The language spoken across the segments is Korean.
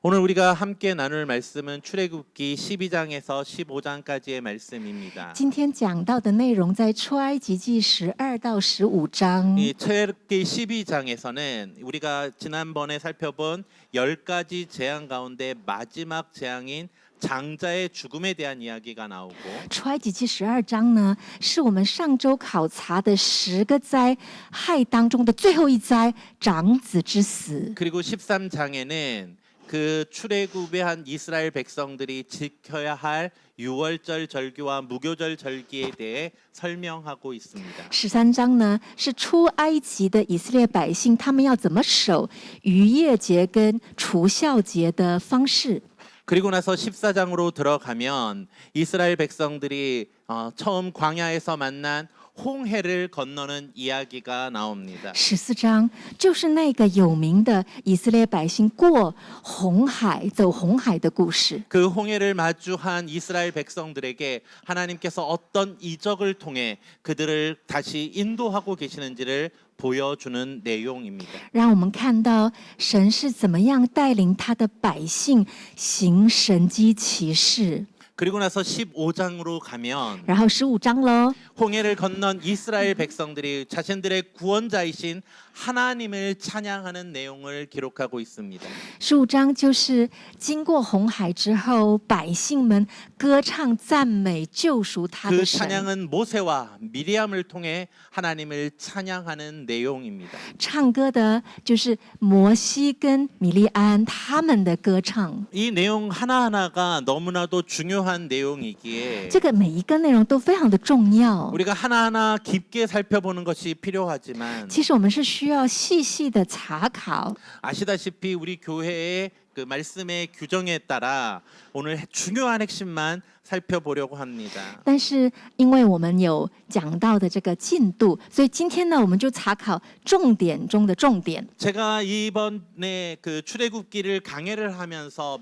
오늘 우리가 함께 나눌 말씀은 출애굽기 12장에서 15장까지의 말씀입니다. 今天讲到的内容在出埃及记12到15章。 이 출애굽기 12장에서는 우리가 지난번에 살펴본 10가지 재앙 가운데 마지막 재앙인 장자의 죽음에 대한 이야기가 나오고 出埃及记12章呢，是我们上周考察的10个灾害当中的最后一灾——长子之死。 그리고 13장에는 그 출애굽에 한 이스라엘 백성들이 지켜야 할 유월절 절기와 무교절 절기에 대해 설명하고 있습니다. 13章呢，是出埃及的以色列百姓他们要怎么守逾越节跟除孝节的方式。 그리고 나서 14장으로 들어가면 이스라엘 백성들이 처음 광야에서 만난 홍해를 건너는 이야기가 나옵니다. 14章就是那个有名的以色列百姓过红海、走红海的故事。 그 홍해를 마주한 이스라엘 백성들에게 하나님께서 어떤 이적을 통해 그들을 다시 인도하고 계시는지를 보여주는 내용입니다. 让我们看到神是怎么样带领他的百姓行神迹奇事。 그리고 나서 15장으로 가면 然后15章喽， 홍해를 건넌 이스라엘 백성들이 자신들의 구원자이신 하나님을 찬양하는 내용을 기록하고 있습니다. 15章就是经过红海之后，百姓们歌唱赞美救赎他 그 的神。 찬양은 모세와 미리암을 통해 하나님을 찬양하는 내용입니다. 唱歌的就是摩西跟米利安他们的歌唱。 이 내용 하나하나가 너무나도 중요한 내용이기에 这个每一个内容都非常的重要。 우리가 하나하나 깊게 살펴보는 것이 필요하지만 其实我们是需要细细的查考。 아시다시피 우리 교회의 그 말씀의 규정에 따라 오늘 중요한 핵심만 살펴보려고 합니다. 但是因为我们有讲到的这个进度，所以今天呢，我们就查考重点中的重点。 제가 이번에 그 출애굽기를 강해를 하면서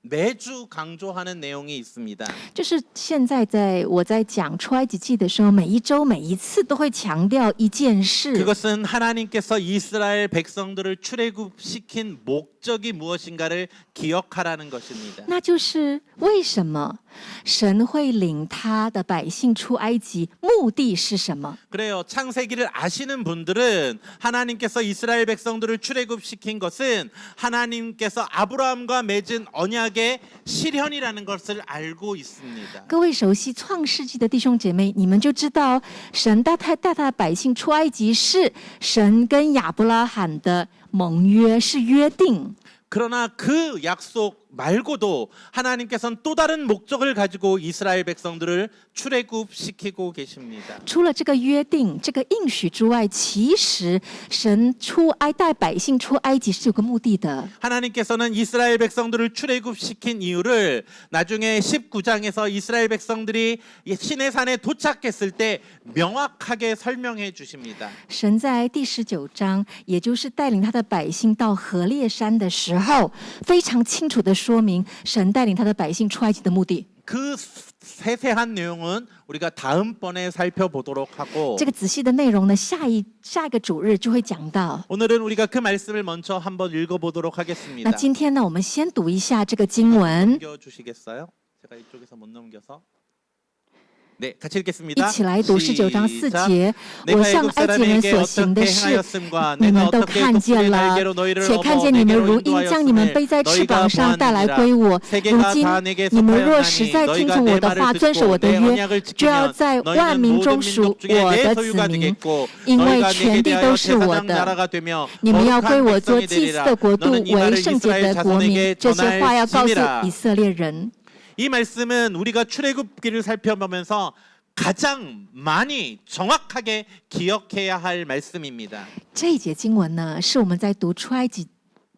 매주 강조하는 내용이 있습니다. 就是现在我在讲出埃及记的时候，每一周每一次都会强调一件事， 그것은 하나님께서 이스라엘 백성들을 출애굽시킨 목적이 무엇인가를 기억하라는 것입니다. 那就是为什么神会领他的百姓出埃及，目的是什么？ 그래요. 창세기를 아시는 분들은 하나님께서 이스라엘 백성들을 출애굽시킨 것은 하나님께서 아브라함과 맺은 언약의 실현이라는 것을 알고 있습니다. 各位熟悉创世纪的弟兄姐妹，你们就知道，神带他的百姓出埃及是神跟亚伯拉罕的盟约，是约定。 그러나 그 약속 말고도 하나님께서는 또 다른 목적을 가지고 이스라엘 백성들을 출애굽시키고 계십니다. 除了这个约定、这个应许之外，其实神带百姓出埃及是有个目的的。 하나님께서는 이스라엘 백성들을 출애굽시킨 이유를 나중에 19장에서 이스라엘 백성들이 시내산에 도착했을 때 명확하게 설명해 주십니다. 神在第19章，也就是带领他的百姓到何烈山的时候，非常清楚的说明神带领他的百姓出埃及的目的。 그 세세한 내용은 우리가 다음번에 살펴보도록 하고 这个仔细的内容呢，下一个主日就会讲到。 오늘은 우리가 그 말씀을 먼저 한번 읽어보도록 那 하겠습니다. 今天呢，我们先读一下这个经文， 넘겨주시겠어요? 제가 이쪽에서 못 넘겨서. 네, 같이 一 읽겠습니다. 起来读19章4 시작. 节。我 내가 向 애굽 埃及人 사람에게 所行的 어떻게 事， 행하였음과 你 내가 们都 어떻게 看见 독수리 了， 날개로 너희를 且看见你们如鹰将你们背在翅膀上带来归我。如今你们若实在听从我的话，遵守我的约，就要在万民中属我的子民，因为全地都是我的。你们要归我做祭司的国度，为圣洁的国民。这些话要告诉以色列人。 이 말씀은 우리가 출애굽기를 살펴보면서 가장 많이 정확하게 기억해야 할 말씀입니다. 这一节经文呢，是我们在读出埃及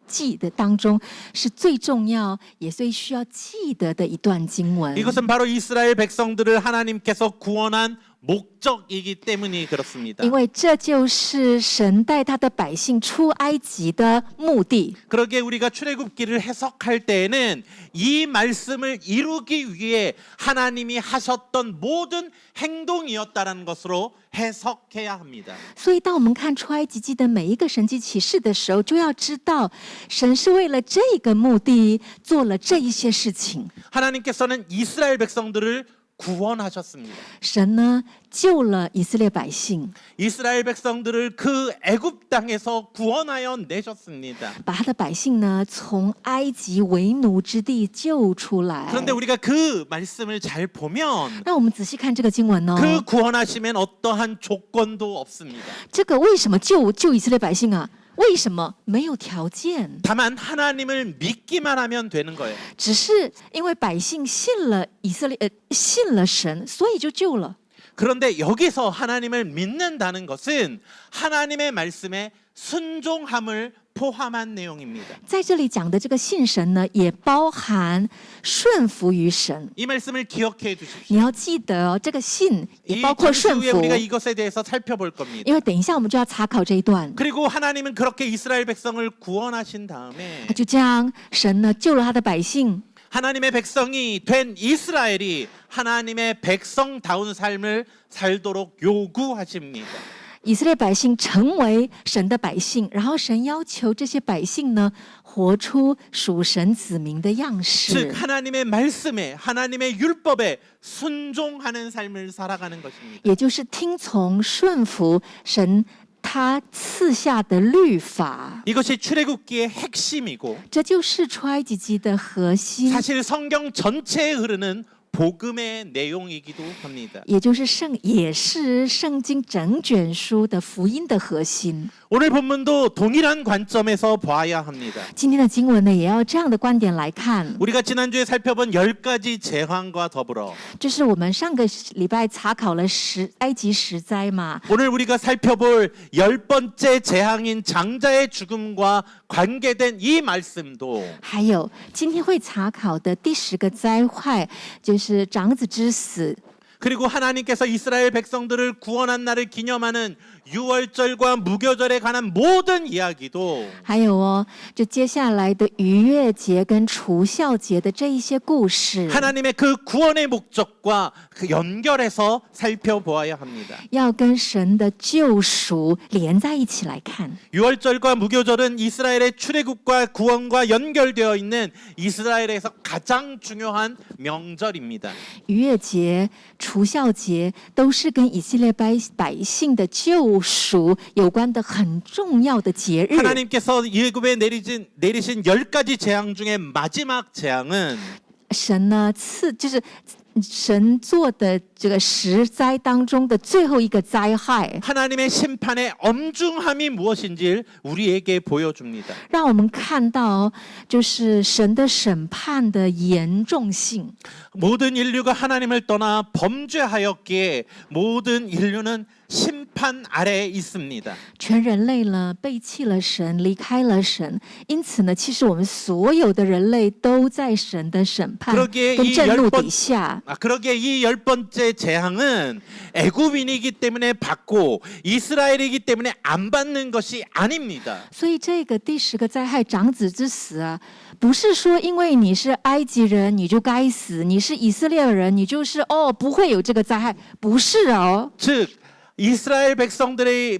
记的当中是最重要也最需要记得的一段经文。 이것은 바로 이스라엘 백성들을 하나님께서 구원한 목적이기 때문이 그렇습니다. 因为这就是神带他的百姓出埃及的目的。 그러기에 우리가 출애굽기를 해석할 때에는 이 말씀을 이루기 위해 하나님이 하셨던 모든 행동이었다라는 것으로 해석해야 합니다. 所以当我们看出埃及记的每一个神迹启示的时候，就要知道神是为了这个目的做了这一些事情。 하나님께서는 이스라엘 백성들을 구원하셨습니다. 神呢救了以色列百姓， 이스라엘 백성들을 그 애굽 땅에서 구원하여 내셨습니다. 把他的百姓呢从埃及为奴之地救出来。 그런데 우리가 그 말씀을 잘 보면 让我们仔细看这个经文哦， 그 구원하심엔 어떠한 조건도 없습니다. 这个为什么救以色列百姓啊？为什么没有条件？ 다만 하나님을 믿기만 하면 되는 거예요. 只是因为百姓信了信了神，所以就救了。 그런데 여기서 하나님을 믿는다는 것은 하나님의 말씀에 순종함을 포함한 내용입니다. 在这里讲的这个信神呢，也包含顺服于神。 이 말씀을 기억해 두십시오. 你要记得哦，这个信也 이 包括 잠시 顺 후에 服， 우리가 이것에 대해서 살펴볼 겁니다. 因为等一下我们就要查考这一段。 그리고 하나님은 그렇게 이스라엘 백성을 구원하신 다음에 就这样，神呢救了他的百姓， 하나님의 백성이 된 이스라엘이 하나님의 백성다운 삶을 살도록 요구하십니다. 以色列百姓成为神的百姓，然后神要求这些百姓呢活出属神子民的样 즉 式， 하나님의 말씀에 하나님의 율법에 순종하는 삶을 살아가는 것입니다. 也就是听从顺服神他赐下的律法。 이것이 출애굽기의 핵심이고 这就是出埃及记的核心， 사실 성경 전체에 흐르는 복음의 내용이기도 합니다. 也是圣经整卷书的福音的核心。 오늘 본문도 동일한 관점에서 봐야 합니다. 今天的经文呢，也要这样的观点来看。 우리가 지난주에 살펴본 10가지 재앙과 더불어 这是我们上个礼拜查考了埃及十灾嘛， 오늘 우리가 살펴볼 10번째 재앙인 장자의 죽음과 관계된 이 말씀도 还有今天会查考的第10个灾害，就是长子之死。 그리고 하나님께서 이스라엘 백성들을 구원한 날을 기념하는 유월절과 무교절에 관한 모든 이야기도 还有哦，就接下来的逾越节跟除孝节的这一些故事， 하나님의 그 구원의 목적과 그 연결해서 살펴보아야 합니다. 要跟神的救赎连在一起来看。 유월절과 무교절은 이스라엘의 출애굽과 구원과 연결되어 있는 이스라엘에서 가장 중요한 명절입니다. 逾越节、除孝节都是跟以色列百姓的救赎有关的很重要的节日。 하나님께서 애굽에 내리신 10가지 재앙 중에 마지막 재앙은 神呢就是神做的这个10灾当中的最后一个灾害， 하나님의 심판의 엄중함이 무엇인지 우리에게 보여줍니다. 让我们看到就是神的审判的严重性。 모든 인류가 하나님을 떠나 범죄하였기에 모든 인류는 심판 아래에 있습니다. 全人类呢背弃了神，离开了神，因此呢，其实我们所有的人类都在神的审判跟震怒底下。 그러기에 이 10번째 재앙은 애굽인이기 때문에 받고 이스라엘이기 때문에 안 받는 것이 아닙니다. 所以这个第10个灾害长子之死啊，不是说因为你是埃及人你就该死，你是以色列人你就是不会有这个灾害，不是哦。 즉 이스라엘 백성이기에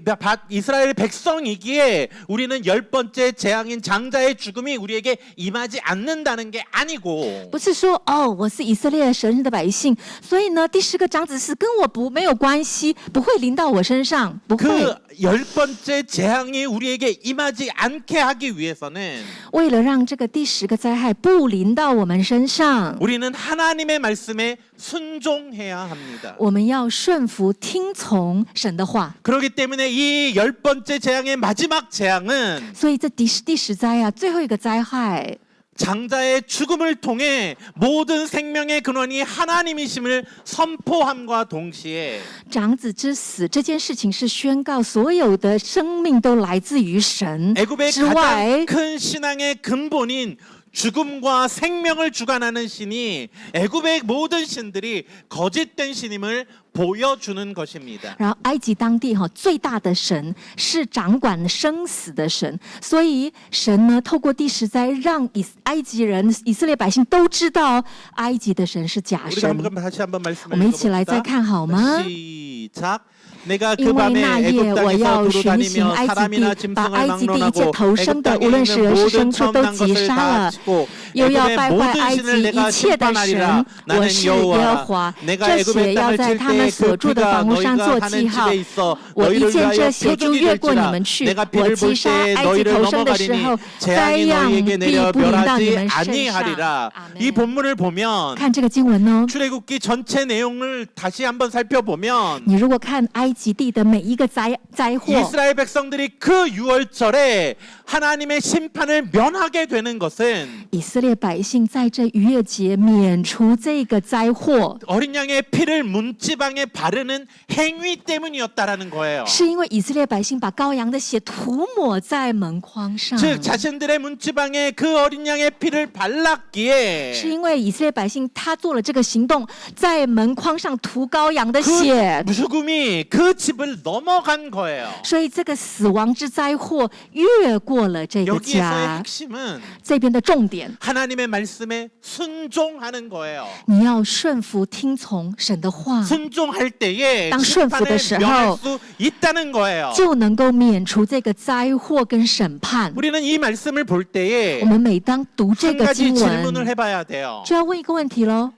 우리는 10번째 재앙인 장자의 죽음이 우리에게 임하지 않는다는 게 아니고 不是说我是以色列神的百姓，所以呢第10个长子死跟我没有关系，不会临到我身上，不会。 그 10번째 재앙이 우리에게 임하지 않게 하기 위해서는 为了让这个第10个灾害不临到我们身上， 우리는 하나님의 말씀에 순종해야 합니다. 我们要顺服听从神的话。 그렇기 때문에 이 10번째 재앙의 마지막 재앙은 所以这第10灾啊，最后一个灾害， 장자의 죽음을 통해 모든 생명의 근원이 하나님이심을 선포함과 동시에 长子之死这件事情是宣告所有的生命都来自于神 애굽의 之外 가장 큰 신앙의 근본인 죽음과 생명을 주관하는 신이 애굽의 모든 신들이 거짓된 신임을 보여주는 것입니다. 然后埃及当地最大的神是掌管生死的神，所以神呢透过第十灾让埃及人、以色列百姓都知道埃及的神是假 우리가 神。 다시 한번 말씀을 我们一起来再看好吗？ 시작. 내가 因 그 为 밤에 那夜 애굽 我 땅에서 要巡行 두루다니며 埃及 사람이나 地，把 짐승을 埃及地一切 막론하고 头生 애굽 的，无 땅에 论是 있는 人是 모든 牲畜 처음 都 난 击 것을 杀 다 了， 치고 又要 애굽의 败坏 모든 埃及 신을 一 내가 切的神 심판하리라. 。我 나는 是耶和 여호와라. 华， 내가 这 애굽의 血要 땅을 在 칠 他们 때 所 그 住的 피가 房屋上 너희가 做 사는 记号 집에 。 있어 我一 너희를 见 위하여 这血就 표적이 越过你 될지라. 们去。 내가 我 피를 击 볼 杀 때 埃及 너희를 头生的时 넘어가리니 候，灾 재앙이 殃 너희에게 必 내려 不临到你 멸하지 们身上。 아니하리라. 阿 이 门。 본문을 보면 看这个经文哦， 출애굽기 전체 내용을 다시 한번 살펴보면 你如果看埃及地的每一个灾祸， 이스라엘 백성들이 그 유월절에 하나님의 심판을 면하게 되는 것은 以色列百姓在这逾越节免除这个灾祸， 어린 양의 피를 문지방에 바르는 행위 때문이었다라는 거예요. 是因为以色列百姓把羔羊的血涂抹在门框上， 즉 자신들의 문지방에 그 어린 양의 피를 발랐기에 是因为以色列百姓他做了这个行动，在门框上涂羔羊的 그 血， 죽음이 그 집을 넘어간 거예요. 所以这个死亡之灾祸越过了这个 여기에서의 家。 핵심은 这边的重点， 하나님의 말씀에 순종하는 거예요. 你要顺服听从神的话， 순종할 때에 당 심판을 顺服的时候， 면할 수 있다는 거예요. 就能够免除这个灾祸跟审判。 우리는 이 말씀을 볼 때에 我们每当读这 한 个 가지 经 질문을 文， 해봐야 돼요. 就要问一个问题喽：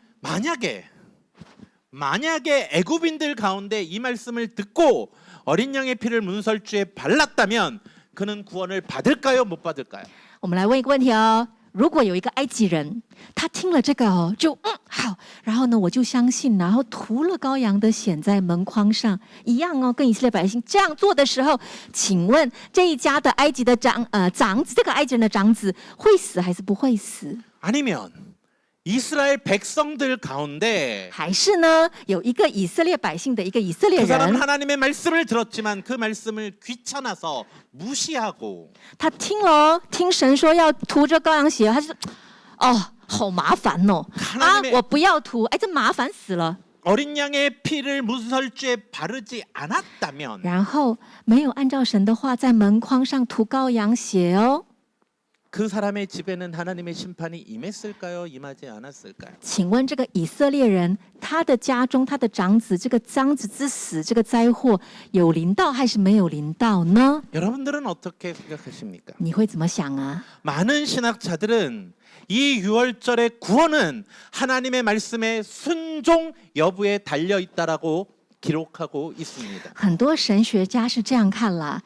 만약에 애굽인들 가운데 이 말씀을 듣고 어린 양의 피를 문설주에 발랐다면 그는 구원을 받을까요? 못 받을까요? 我们来问一个问题哦。如果有一个埃及人，他听了这个就好，然后呢我就相信，然后涂了羔羊的血在门框上，一样哦，跟以色列百姓这样做的时候，请问这一家的埃及的长子，这个埃及人的长子会死还是不会死？ 아니면 이스라엘 백성들 가운데 还是呢有一个以色列百姓的一个以色列 그 사람은 人， 하나님의 말씀을 들었지만 그 말씀을 귀찮아서 무시하고 他听了哦，听神说要涂这羔羊血，他就好麻烦哦，我不要涂，哎，这麻烦死了。 어린 양의 피를 문설주에 바르지 않았다면 然后没有按照神的话在门框上涂羔羊血哦。 그 사람의 집에는 하나님의 심판이 임했을까요? 임하지 않았을까요? 请问这个以色列人，他的家中他的长子这个长子之死这个灾祸有临到还是没有临到呢？ 여러분들은 어떻게 생각하십니까? 你会怎么想啊？ 많은 신학자들은 이 유월절의 구원은 하나님의 말씀의 순종 여부에 달려 있다라고 기록하고 있습니다. 很多神学家是这样看啦。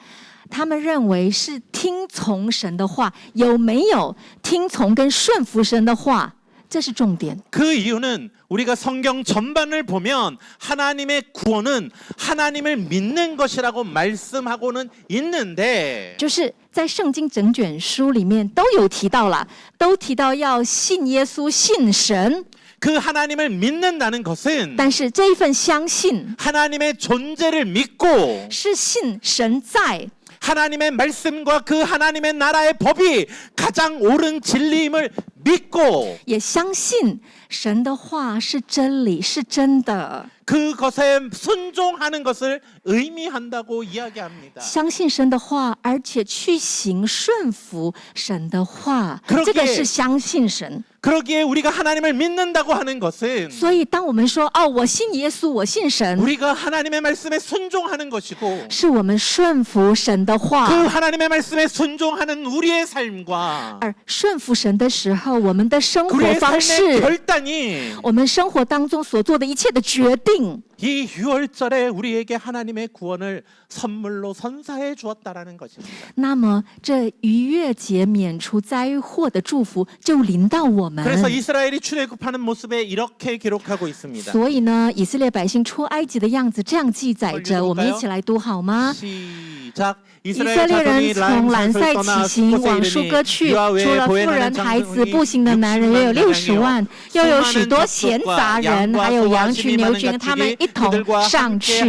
他们认为是听从神的话，有没有听从跟顺服神的话，这是重点。 그 이유는 우리가 성경 전반을 보면 하나님의 구원은 하나님을 믿는 것이라고 말씀하고는 있는데 就是在圣经整卷书里面都有提到啦，都提到要信耶稣、信神。 그 하나님을 믿는다는 것은 但是这一份相信 하나님의 존재를 믿고 是信神在， 하나님의 말씀과 그 하나님의 나라의 법이 가장 옳은 진리임을 믿고 也相信神的话是真理，是真的。 그것에 순종하는 것을 의미한다고 이야기합니다. 相信神的话，而且去行顺服神的话， 그러기에 这个是相信神。 그러기에 우리가 하나님을 믿는다고 하는 것은 所以，当我们说我信耶稣，我信神， 우리가 하나님의 말씀에 순종하는 것이고 是我们顺服神的话。 그 하나님의 말씀에 순종하는 우리의 삶과 而顺服神的时候，我们的生活 우리의 方 삶의 式， 결단이 我们生活当中所做的一切的决定， 이 유월절에 우리에게 하나님의 구원을 선물로 선사해 주었다라는 것입니다. 那么这逾越节免除灾祸的祝福就临到我们。 그래서 이스라엘이 출애굽하는 모습에 이렇게 기록하고 있습니다. 所以呢，以色列百姓出埃及的样子这样记载着，我们一起来读好吗？ 시작. 以色列人从兰塞起行，往舒哥去，除了妇人、孩子、步行的男人约有60万，又有许多闲杂人，还有羊群、牛群，他们一同上去。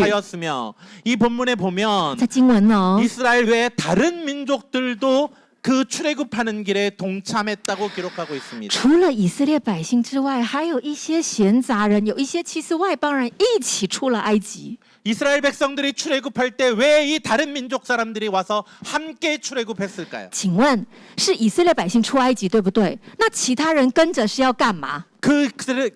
이 본문에 보면 在经文哦， 이스라엘 외에 다른 민족들도 그 출애굽하는 길에 동참했다고 기록하고 있습니다. 除了以色列百姓之外，还有一些闲杂人，有一些其实外邦人一起出了埃及。 이스라엘 백성들이 출애굽할 때 왜 이 다른 민족 사람들이 와서 함께 출애굽했을까요? 请问是以色列百姓出埃及，对不对？那其他人跟着是要干嘛？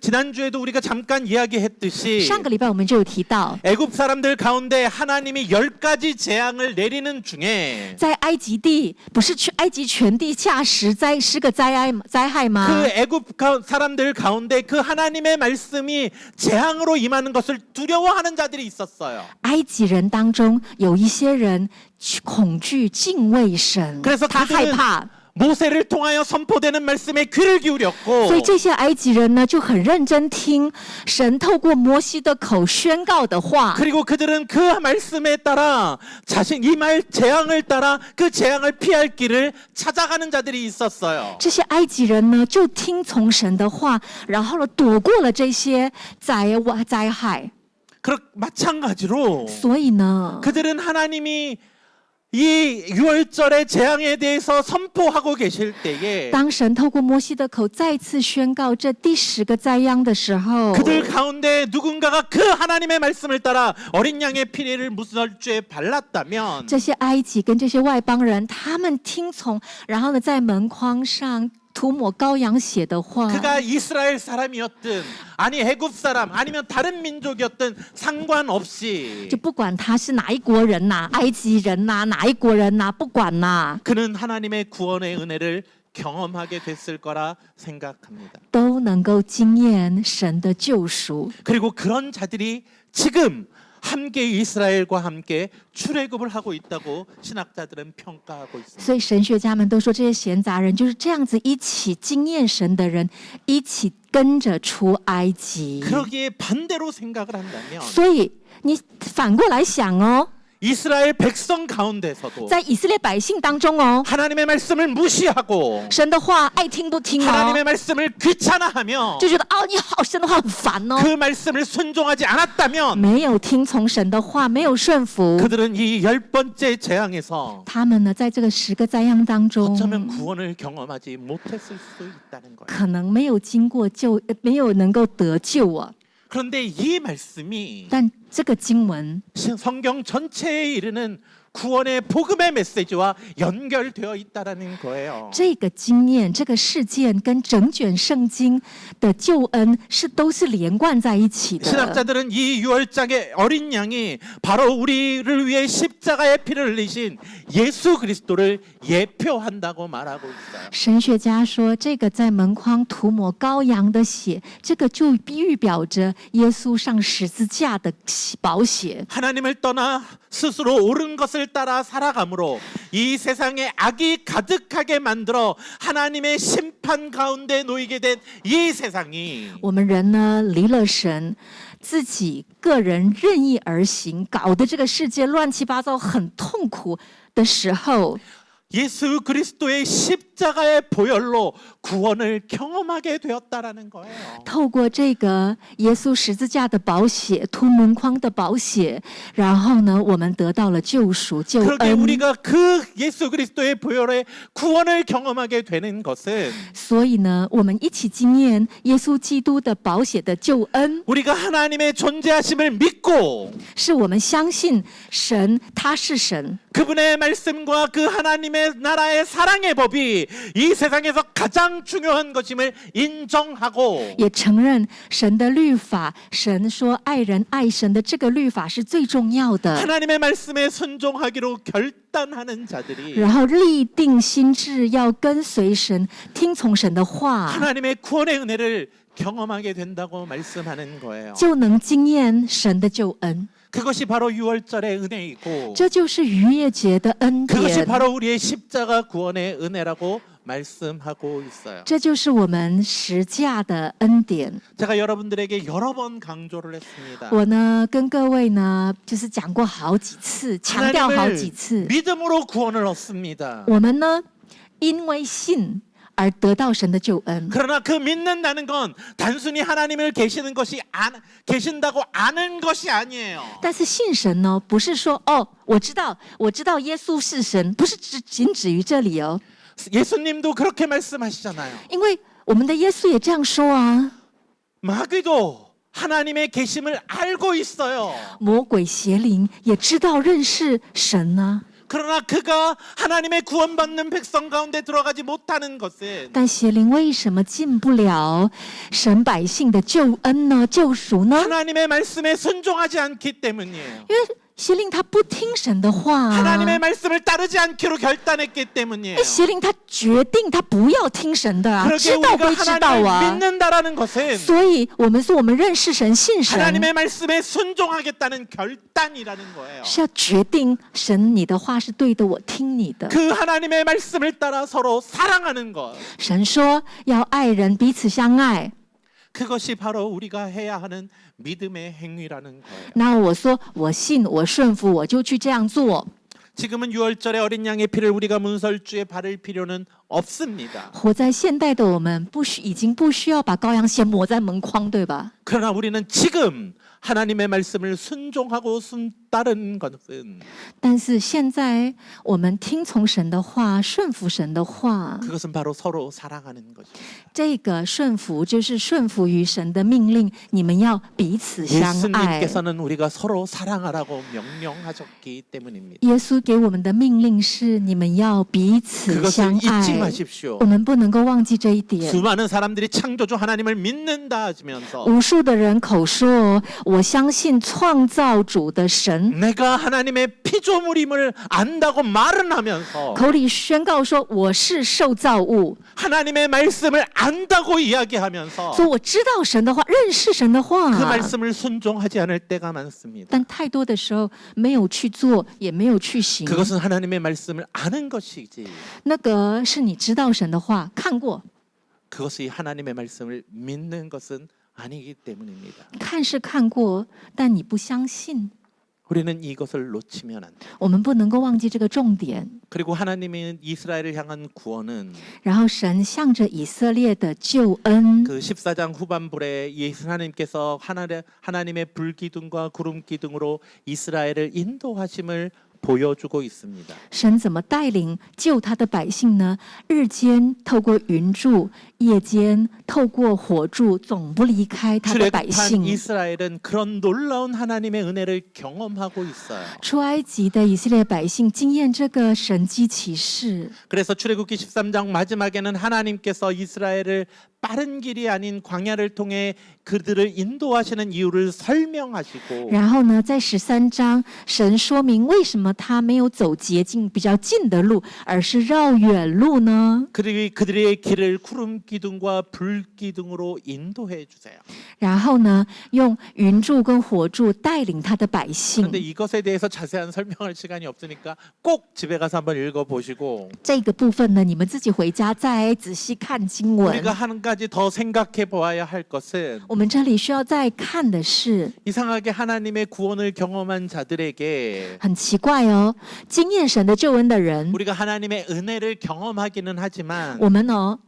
지난주에도 우리가 잠깐 이야기했듯이 上个礼拜我们就有提到， 애굽 사람들 가운데 하나님이 10가지 재앙을 내리는 중에 在埃及地不是去埃及全地下10个灾害吗？ 그 애굽 사람들 가운데 그 하나님의 말씀이 재앙으로 임하는 것을 두려워하는 자들이 있었어요. 埃及人当中有一些人恐惧敬畏神， 그래서 他害怕。 모세를 통하여 선포되는 말씀에 귀를 기울였고 所以这些埃及人呢，就很认真听神透过摩西的口宣告的话。 그리고 그들은 그 말씀에 따라 자신 이 말 재앙을 따라 그 재앙을 피할 길을 찾아가는 자들이 있었어요. 这些埃及人呢，就听从神的话，然后呢，躲过了这些灾害。 마찬가지로 所以呢， 그들은 하나님이 이 유월절의 재앙에 대해서 선포하고 계실 때에 当神透过摩西的口再次宣告这第10个灾殃的时候， 그들 가운데 누군가가 그 하나님의 말씀을 따라 어린 양의 피를 무설주에 발랐다면 这些埃及跟这些外邦人，他们听从，然后呢，在门框上涂抹羔羊血的话， 그가 이스라엘 사람이었든 아니 애굽 사람 아니면 다른 민족이었든 상관없이 就不管他是哪一国人呐、埃及人呐、哪一国人呐、不管呐、 그는 하나님의 구원의 은혜를 경험하게 됐을 거라 생각합니다. 都能够经验神的救赎。 그리고 그런 자들이 지금 함께 이스라엘과 함께 출애굽을 하고 있다고 신학자들은 평가하고 있습니다. 所以神学家们都说，这些闲杂人就是这样子一起经验神的人，一起跟着出埃及。 그러기에 반대로 생각을 한다면 所以你反过来想哦， 이스라엘 백성 가운데서도 在以色列百姓当中哦， 하나님의 말씀을 무시하고 神的话爱听不听哦， 하나님의 말씀을 귀찮아하며 就觉得哦，你好，神的话很烦哦， 그 말씀을 순종하지 않았다면 没有听从神的话，没有顺服。 그들은 이 10번째 재앙에서 他们呢，在这个10个灾殃当中， 어쩌면 구원을 경험하지 못했을 수 있다는 거예요. 可能没有经过没有能够得救啊。 그런데 이 말씀이 但这个经文 성경 전체에 이르는 구원의 복음의 메시지와 연결되어 있다라는 거예요. 这个经验、这个事件跟整卷圣经的救恩都是连贯在一起的。 신학자들은 이 유월장의 어린 양이 바로 우리를 위해 십자가의 피를 흘리신 예수 그리스도를 예표한다고 말하고 있어요. 神学家说，这个在门框涂抹羔羊的血，这个就预表着耶稣上十字架的宝血。 하나님을 떠나 스스로 옳은 것을 따라 살아감으로 이 세상에 악이 가득하게 만들어 하나님의 심판 가운데 놓이게 된 이 세상이 我们人呢，离了神，自己个人任意而行，搞得这个世界乱七八糟，很痛苦的时候， 예수 그리스도의 십자가의 보혈로 구원을 경험하게 되었다라는 거예요. 透过这个耶稣十字架的宝血、涂门框的宝血，然后呢，我们得到了救赎、救 그렇게 恩。 우리가 그 예수 그리스도의 보혈의 구원을 경험하게 되는 것은 所以呢，我们一起经验耶稣基督的宝血的救恩， 우리가 하나님의 존재하심을 믿고 是我们相信神，他是神。 그분의 말씀과 그 하나님의 나라의 사랑의 법이 이 세상에서 가장 중요한 것임을 인정하고 也承认神的律法，神说爱人爱神的这个律法是最重要的， 하나님의 말씀에 순종하기로 결단하는 자들이 然后立定心志要跟随神，听从神的话， 하나님의 구원의 은혜를 경험하게 된다고 말씀하는 거예요. 就能经验神的救恩。 그것이 바로 유월절의 은혜이고 这就是逾越节的恩 그것이 典， 바로 우리의 십자가 구원의 은혜라고 말씀하고 있어요. 这就是我们十架的恩典。 제가 여러분들에게 여러 번 강조를 했습니다. 我呢，跟各位呢，就是讲过好几次，强调好几 하나님을 次。 믿음으로 구원을 얻습니다. 我们呢，因为信而得到神的救恩。 그러나 그 믿는다는 건 단순히 하나님을 계신다고 아는 것이 아니에요. 但是信神呢，不是说哦，我知道耶稣是神，不是仅止于这里哦。 예수님도 그렇게 말씀하시잖아요. 因为我们的耶稣也这样说啊， 마귀도 하나님의 계심을 알고 있어요. 魔鬼邪灵也知道认识神啊， 그러나 그가 하나님의 구원받는 백성 가운데 들어가지 못하는 것은 但邪灵为什么进不了神百姓的救恩呢？救赎呢？ 하나님의 말씀에 순종하지 않기 때문이에요. 因为邪灵他不听神的话啊， 하나님의 말씀을 따르지 않기로 결단했기 때문이에요. 邪灵他决定他不要听神的啊， 그렇게 知道 우리가 归知道 하나님을 啊。 믿는다라는 것은 所以我们说我们认识神、信神， 하나님의 말씀에 순종하겠다는 결단이라는 거예요. 是要决定神你的话是对的，我听你的。 그 하나님의 말씀을 따라 서로 사랑하는 것. 神说要爱人，彼此相爱。 그것이 바로 우리가 해야 하는 믿음의 행위라는 거예요. 那我说我信，我顺服，我就去这样做。 지금은 유월절에 어린 양의 피를 우리가 문설주에 바를 필요는 없습니다. 活在现代的我们，已经不需要把羔羊先抹在门框，对吧？ 그러나 우리는 지금 하나님의 말씀을 순종하고 따르는 것은 但是现在我们听从神的话，顺服神的话， 그것은 바로 서로 사랑하는 것입니다. 这个顺服就是顺服于神的命令，你们要彼此相爱。 예수님께서는 우리가 서로 사랑하라고 명령하셨기 때문입니다. 耶稣给我们的命令是你们要彼此 그것을 相 잊지 爱， 마십시오. 我们不能够忘记这一点。 수많은 사람들이 창조주 하나님을 믿는다 하시면서 无数的人口说我相信创造主的神， 내가 하나님의 피조물임을 안다고 말은 하면서 口里宣告说我是受造物， 하나님의 말씀을 안다고 이야기하면서 说我知道神的话，认识神的话， 그 말씀을 순종하지 않을 때가 많습니다. 但太多的时候没有去做，也没有去行。 그것은 하나님의 말씀을 아는 것이지 那个是你知道神的话，看过， 그것이 하나님의 말씀을 믿는 것은 아니기 때문입니다. 看是看过，但你不相信。 우리는 이것을 놓치면 안 돼요. 我们不能够忘记这个重点。 그리고 하나님의 이스라엘을 향한 구원은 然后神向着以色列的救恩， 그 14장 후반부에 하나님께서 하나님의 불기둥과 구름기둥으로 이스라엘을 인도하심을 보여주고 있습니다. 神怎么带领救他的百姓呢？日间透过云柱，夜间透过火柱，总不离开他的百 출애굽한 姓。 이스라엘은 그런 놀라운 하나님의 은혜를 경험하고 있어요. 出埃及的以色列百姓经验这个神迹奇事， 그래서 출애굽기 13장 마지막에는 하나님께서 이스라엘을 빠른 길이 아닌 광야를 통해 그들을 인도하시는 이유를 설명하시고 然后呢，在13章，神说明为什么他没有走捷径、比较近的路，而是绕远路呢？ 그들의 길을 구름 기둥과 불 기둥으로 인도해 주세요. 然后呢，用云柱跟火柱带领他的百姓。 그런데 이것에 대해서 자세한 설명할 시간이 없으니까 꼭 집에 가서 한번 읽어 보시고 这个部分呢，你们自己回家再仔细看经文。 우리가 한 가지 더 생각해 보아야 할 것은 我们这里需要再看的是， 이상하게 하나님의 구원을 경험한 자들에게 很奇怪哦，经验神的救恩的人， 우리가 하나님의 은혜를 경험하기는 하지만 我们哦，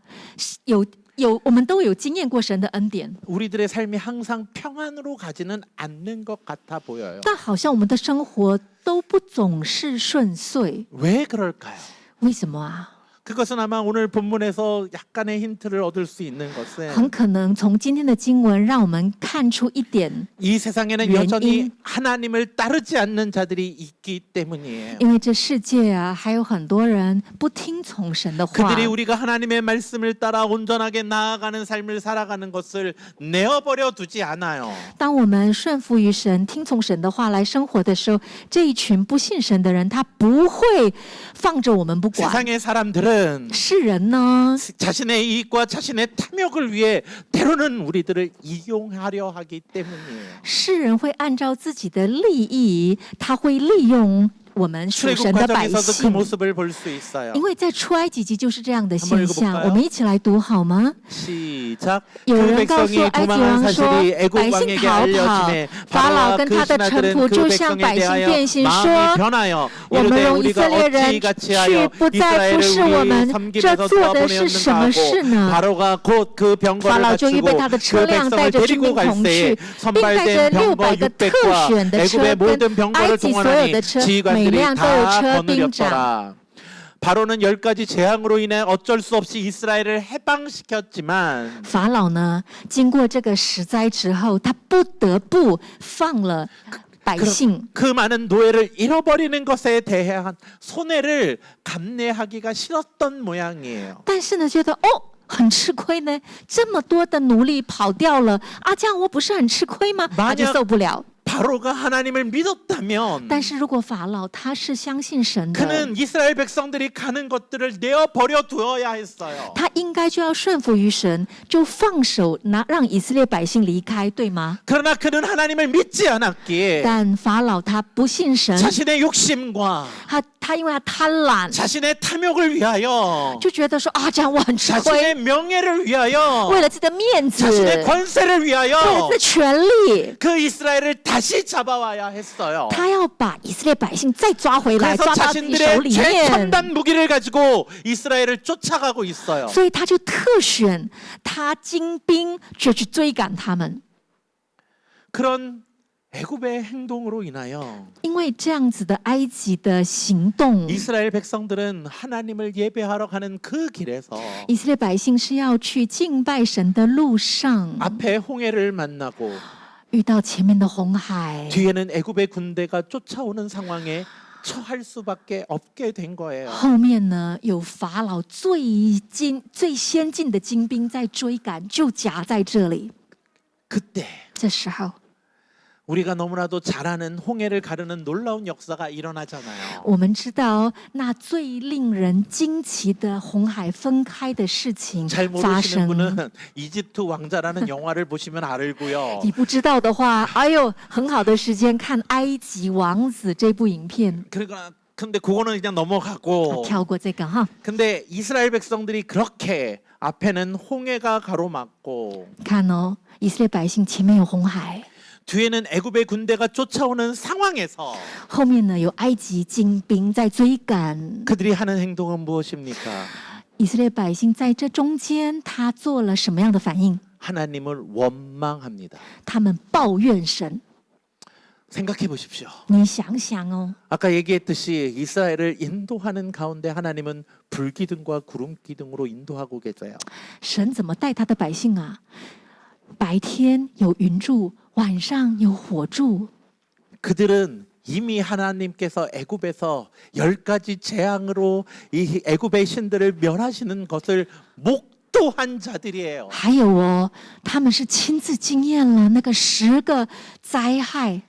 我们都有经验过神的恩典， 우리들의 삶이 항상 평안으로 가지는 않는 것 같아 보여요. 但好像我们的生活都不总是顺遂， 왜 그럴까요? 为什么啊？ 그것은 아마 오늘 본문에서 약간의 힌트를 얻을 수 있는 很 것은 可能从今天的经文，让我们看出一点， 이 세상에는原因。 여전히 하나님을 따르지 않는 자들이 있기 때문이에요. 因为这世界啊，还有很多人不听从神的话。 그들이 우리가 하나님의 말씀을 따라 온전하게 나아가는 삶을 살아가는 것을 내어버려 두지 않아요. 当我们顺服于神、听从神的话来生活的时候，这一群不信神的人，他不会放着我们不管。 세상의 사람들은 世人呢， 자신의 이익과 자신의 탐욕을 위해 때로는 우리들을 이용하려 하기 때문이에요. 世人会按照自己的利益，他会利用我们属 출애굽 神的百 과정에서도 그 姓。 모습을 볼 수 있어요. 因为在出埃及记就是这样的现象， 한번읽어볼까요 我们一起来读好吗？ 시작. 有 그 人告诉 백성이 埃及 도망한 王说 사실이 ：“애굽 百姓 왕에게 逃跑， 알려지매 法老 바로와 跟 그 他的臣 신하들은 仆 그 就向 백성에 百姓 대하여 变心 마음이 说： 변하여 我们 이르되 容以色 우리가 列人 어찌 같이 去 하여 不再服 이스라엘을 侍我们， 우리 这 섬김에서 做的是什么事 돌아보내었는가 呢？” 바로가 곧 그 法 병거를 老就预 갖추고 备他的车 그 辆，带 백성을 着军 데리고 兵 갈 同 때에 去，并带着 선발된 병거 600个特 600과 选的车 애굽의 跟 모든 埃 병거를 及所有 동원하니 的车，每 지휘관들이 辆都有 다 车兵长。 거느렸더라. 바로는 10가지 재앙으로 인해 어쩔 수 없이 이스라엘을 해방시켰지만 法老呢，经过这个十灾之后，他不得不放了百姓。 그 많은 노예를 잃어버리는 것에 대한 손해를 감내하기가 싫었던 모양이에요. 但是呢，觉得很吃亏呢，这么多的奴隶跑掉了啊，这样我不是很吃亏吗？他就受不了。 바로가 하나님을 믿었다면 但是如果法老他是相信神的， 그는 이스라엘 백성들이 가는 것들을 내어 버려 두어야 했어요. 他应该就要顺服于神，就放手让以色列百姓离开，对吗？ 그러나 그는 하나님을 믿지 않았기에 但法老他不信神， 자신의 욕심과 他因为他贪婪， 자신의 탐욕을 위하여 就觉得说啊，这样我很吃 자신의 亏， 명예를 위하여 为了自己的面子， 자신의 권세를 为了 위하여 自己的权利， 그 이스라엘을 다시 잡아와야 했어요. 他要把以色列百姓再抓回来， 그래서 抓到自己手 자신들의 里面。 최첨단 무기를 가지고 이스라엘을 쫓아가고 있어요. 所以他就特选他精兵，就去追赶他们。 그런 애굽의 행동으로 인하여 因为这样子的埃及的行动， 이스라엘 백성들은 하나님을 예배하러 가는 그 길에서 以色列百姓是要去敬拜神的路上， 앞에 홍해를 만나고 遇到前面的红海， 뒤에는 애굽의 군대가 쫓아오는 상황에 처할 수밖에 없게 된 거예요. 后面呢有法老最先进的精兵在追赶，就夹在这里。 그때 这时候， 우리가 너무나도 잘 아는 홍해를 가르는 놀라운 역사가 일어나잖아요. 我们知道那最令人惊奇的红海分开的事情 잘 发 모르시는 生。 분은 이집트 왕자라는 영화를 보시면 알고요. 你不知道的话，哎呦，很好的时间看《埃及王子》这部影片， 그러니까 근데 그거는 그냥 넘어가고 跳过这个哈。 근데 이스라엘 백성들이 그렇게 앞에는 홍해가 가로막고 看哦，以色列百姓前面有红海， 뒤에는 애굽의 군대가 쫓아오는 상황에서 后面呢有埃及精兵在追赶。 그들이 하는 행동은 무엇입니까? 以色列百姓在这中间，他做了什么样的反应？ 하나님을 원망합니다. 他们抱怨神。 생각해 보십시오. 你想想哦， 아까 얘기했듯이 이스라엘을 인도하는 가운데 하나님은 불기둥과 구름기둥으로 인도하고 계세요. 神怎么带他的百姓啊？白天有云柱，晚上有火柱。 그들은 이미 하나님께서 애굽에서 10가지 재앙으로 이 애굽의 신들을 멸하시는 것을 목도한 자들이에요. 还有哦，他们是亲自经验了那个10个灾害。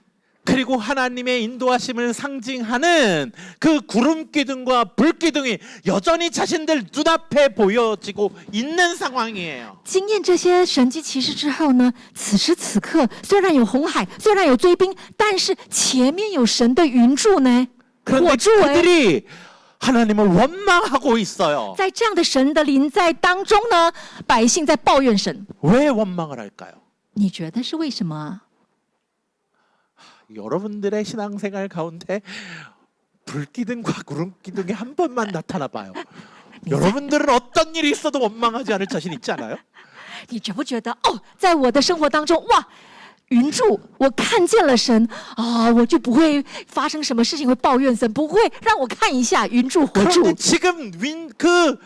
그리고 하나님의 인도하심을 상징하는 그 구름 기둥과 불 기둥이 여전히 자신들 눈앞에 보여지고 있는 상황이에요. 经验这些神迹奇事之后呢，此时此刻虽然有红海，虽然有追兵，但是前面有神的云柱呢， 그런데 火柱哎， 그들이 하나님을 원망하고 있어요. 在这样的神的临在当中呢，百姓在抱怨神。 왜 원망을 할까요? 你觉得是为什么啊？ 여러분들의 신앙생활 가운데 불기둥과 구름기둥이 한 번만 나타나 봐요. 여러분들은 어떤 일이 있어도 원망하지 않을 자신 있지 않아요? 你觉不觉得哦，在我的生活当中，哇，云柱，我看见了神啊，我就不会发生什么事情会抱怨神，不会让我看一下云柱火柱。 그런데 지금 그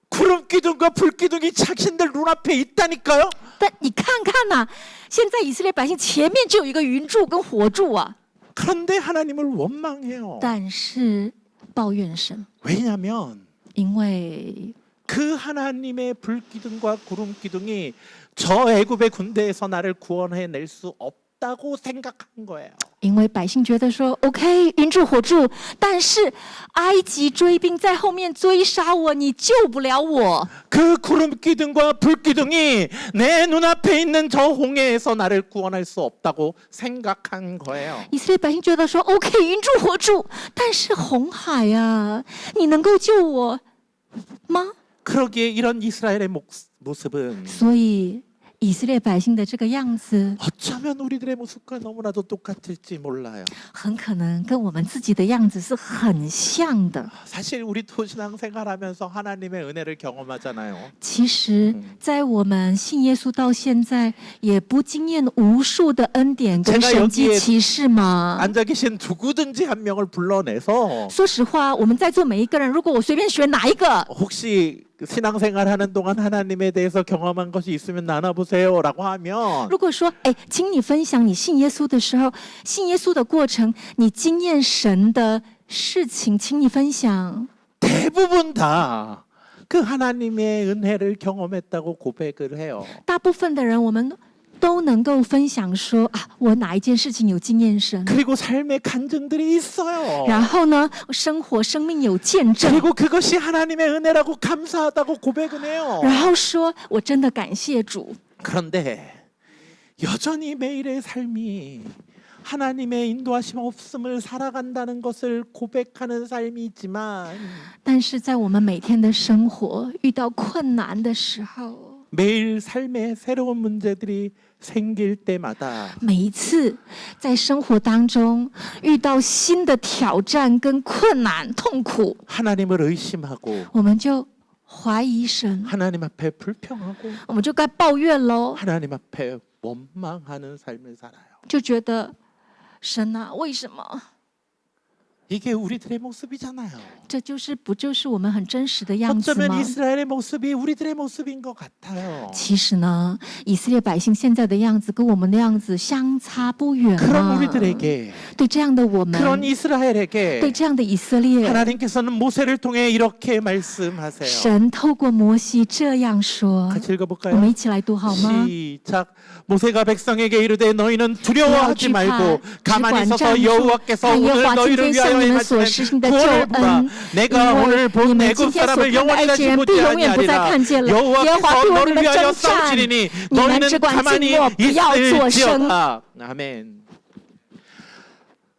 구름기둥과 불기둥이 자신들 눈앞에 있다니까요. 但你看看呐、现在以色列百姓前面就有一个云柱跟火柱啊， 그런데 하나님을 원망해요. 但是抱怨神， 왜냐하면 因为 그 하나님의 불기둥과 구름기둥이 저 애굽의 군대에서 나를 구원해낼 수 없다고 생각한 거예요. 因为百姓觉得说 ，OK， 云柱火柱，但是埃及追兵在后面追杀我，你救不了我。 그 구름기둥과 불기둥이 내 눈앞에 있는 저 홍해에서 나를 구원할 수 없다고 생각한 거예요. 以色列百姓觉得说 ，OK， 云柱火柱，但是红海啊，你能够救我吗？ 그러기에 이런 이스라엘의 모습은 所以以色列百姓的这个样子， 어쩌면 우리들의 모습과 너무나도 똑같을지 몰라요. 很可能跟我们自己的样子是很像的。 사실 우리도 신앙생활하면서 하나님의 은혜를 경험하잖아요. 其实，在我们信耶稣到现在，也不经验无数的恩典跟 제가 神迹 여기에 奇事吗？ 앉아 계신 누구든지 한 명을 불러내서 说实话，我们在座每一个人，如果我随便选哪一个， 혹시 신앙생활하는 동안 하나님에 대해서 경험한 것이 있으면 나눠보세요라고 하면 如果说，哎，请你分享你信耶稣的时候，信耶稣的过程，你经验神的事情，请你分享。 대부분 다 그 하나님의 은혜를 경험했다고 고백을 해요. 大部分的人，我们都能够分享说啊，我哪一件事情有经验神， 그리고 삶의 간증들이 있어요. 然后呢，生活生命有见证， 그리고 그것이 하나님의 은혜라고 감사하다고 고백은 해요. 然后说我真的感谢主。 그런데 여전히 매일의 삶이 하나님의 인도하심 없음을 살아간다는 것을 고백하는 삶이지만 但是在我们每天的生活遇到困难的时候， 매일 삶에 새로운 문제들이 생길 때마다 每一次在生活当中遇到新的挑战跟困难、痛苦， 하나님을 의심하고 我们就怀疑神， 하나님 앞에 불평하고 我们就该抱怨喽， 하나님 앞에 원망하는 삶을 살아요. 就觉得神啊，为什么？ 이게 우리들의 모습이잖아요. 这不就是我们很真实的样子 어쩌면 吗？ 이스라엘의 모습이 우리들의 모습인 것 같아요. 其实呢，以色列百姓现在的样子跟我们的样子相差不远 그런 啊。 우리들에게 对这样的我们， 그런 对 이스라엘에게 这样的以色列， 하나님께서는 모세를 통해 이렇게 말씀하세요. 神透过摩西这样说， 같이 我 읽어볼까요? 们一起来读好吗？ 시작. 모세가 백성에게 이르되 너희는 두려워하지 말고 가만히 서서 여호와께서 오늘 너희를 위하여 행하시는 구원을 보라. 내가 오늘 본 애굽 사람을 영원히 다시 보지 아니하리라. 여호와께서 너를 위하여 싸우시리니 너희는 가만히 있을지어다. 아멘.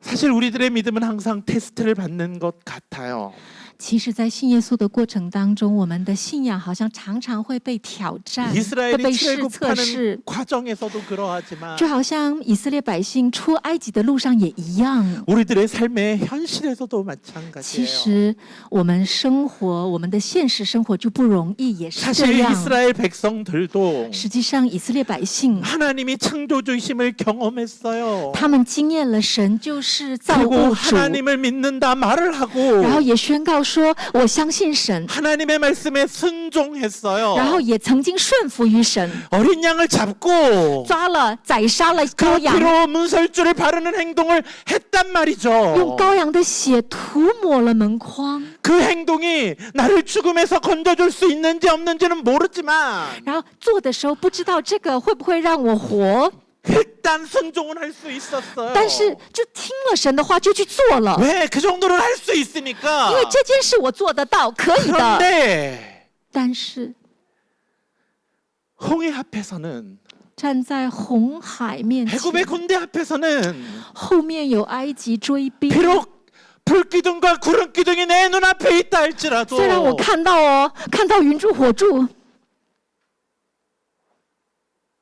사실 우리들의 믿음은 항상 테스트를 받는 것 같아요. 其实，在信耶稣的过程当中，我们的信仰好像常常会被挑战，会 이스라엘이 被试测试， 출애굽하는 과정에서도 그러하지만 就好像以色列百姓出埃及的路上也一样。 우리들의 삶의 현실에서도 其 마찬가지예요. 实，我们生活，我们的现实生活就不容易，也是 사실 这样。 이스라엘 백성들도 实际上，以色列百姓 하나님이 창조주이심을 경험했어요. 他们经验了神就是造 그리고 物主， 하나님을 믿는다 말을 하고 然后也宣告说我相信神， 하나님의 말씀에 순종했어요. 然后也曾经顺服于神， 어린 양을 잡고 抓了宰杀了羔 그 羊， 피로 문설주를 바르는 행동을 했단 用 말이죠. 羔羊的血涂抹了门框， 그 행동이 나를 죽음에서 건져줄 수 있는지 없는지는 모르지만 然后做的时候不知道这个会不会让我活， 일단 순종은 할 수 있었어요. 但是就听了神的话就去做了， 왜? 그 정도는 할 수 있으니까. 因为这件事我做得到，可以的。 그런데 但是 홍해 앞에서는 站在红海面前， 애굽의 군대 앞에서는 后面有埃及追兵。 비록 불기둥과 구름기둥이 내 눈앞에 있다 할지라도 虽然我看到云柱火柱，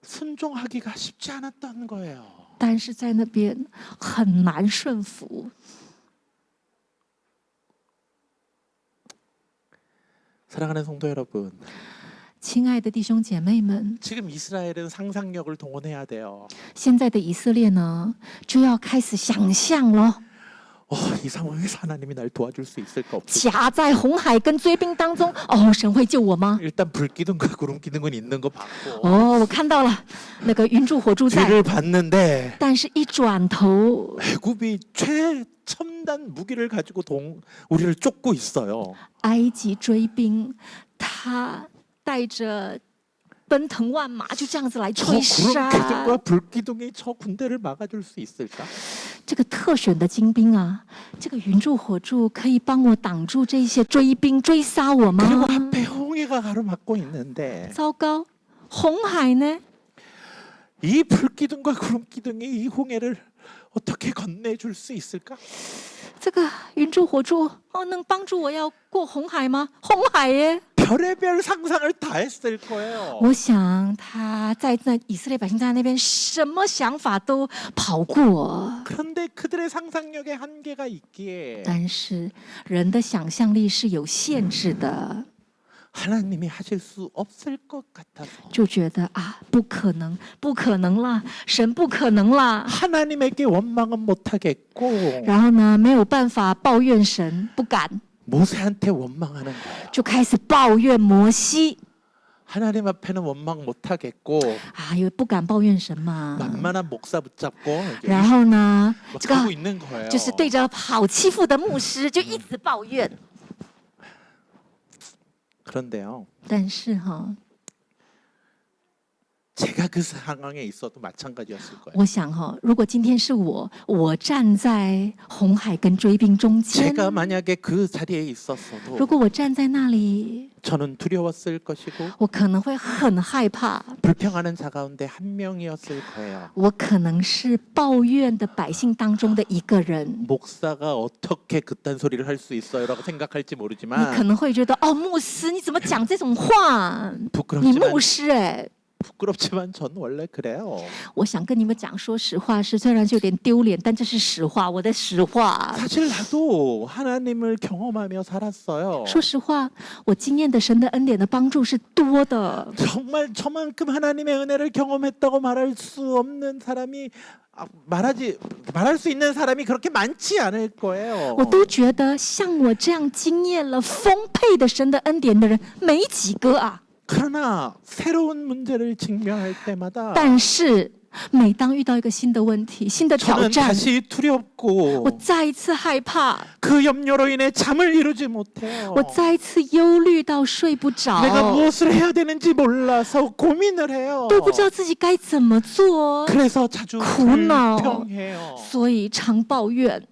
순종하기가 쉽지 않았던 거예요. 但是在那边很难顺服。 사랑하는 성도 여러분, 亲爱的弟兄姐妹们， 지금 이스라엘은 상상력을 동원해야 돼요. 现在的以色列呢，就要开始想象了， 이 상황에서 하나님이 날 도와줄 수 있을까 없을까? 夹在红海跟追兵当中，哦，神会救我吗？ 일단 불기둥과 구름기둥은 있는 거 봤고 哦，我看到了那个云柱火柱在， 뒤를 봤는데 但是一转头， 애굽이 최첨단 무기를 가지고 우리를 쫓고 있어요. 埃及追兵他带着奔腾万马，就这样子来 저 追杀。 구름기둥과 불기둥이 저 군대를 막아줄 수 있을까? 这个特选的精兵啊，这个云柱火柱可以帮我挡住这些追兵追杀我 그리고 吗？ 앞에 홍해가 가로막고 있는데 糟糕，红海呢？ 이 불기둥과 구름기둥이 이 홍해를 어떻게 건네줄 수 있을까? 这个云柱火柱哦，能帮助我要过红海吗？红海耶， 별 별의별 상상을 다 했을 거예요. 我想他在那以色列百姓在那边什么想法都跑过， 그런데 그들의 상상력에 한계가 있기에 但是人的想象力是有限制的， 하나님이 하실 수 없을 것 같아서 就觉得啊，不可能，不可能啦，神不可能啦。 하나님에게 원망은 못하겠고 然后呢，没有办法抱怨神，不敢， 모세한테 원망하는 거예요. 就开始抱怨摩西 하나님 앞에는 원망 못하겠고 啊，因为不敢抱怨神嘛。 만만한 목사 붙잡고 然后呢， 막 这个 하고 있는 거예요. 就是对着好欺负的牧师就一直抱怨。 그런데요. 但是哈， 제가 그 상황에 있어도 마찬가지였을 거예요. 我想哈，如果今天是我站在红海跟追兵中间， 제가 만약에 그 자리에 如 있었어도 果我站在那里， 저는 두려웠을 것이고 我可能会很害怕， 불평하는 자 가운데 한 명이었을 거예요. 我可能是抱怨的百姓当中的一个人。 목사가 어떻게 그딴 소리를 할 수 있어요라고 생각할지 你可 모르지만 能会觉得哦，牧师你怎么讲这种话？你 부끄럽지만 牧师哎， 부끄럽지만 전 원래 그래요. 我想跟你们讲，说实话是虽然是有点丢脸，但这是实话，我的实话。 사실 나도 하나님을 경험하며 살았어요. 说实话，我经验的神的恩典的帮助是多的。 정말 저만큼 하나님의 은혜를 경험했다고 말할 수 없는 사람이 말할 수 있는 사람이 그렇게 많지 않을 거예요. 我都觉得像我这样经验了丰沛的神的恩典的人没几个啊。 그러나 새로운 문제를 직면할 때마다 但是每当遇到一个新的问题、新的挑 저는 战， 다시 我 두렵고 再一次害怕， 그 염려로 인해 잠을 이루지 못해요. 我再一次忧虑到睡不着， 내가 무엇을 해야 되는지 몰라서 고민을 해요. 都不知道自己该怎么做， 그래서 자주苦恼。 불평해요. 所以常抱怨。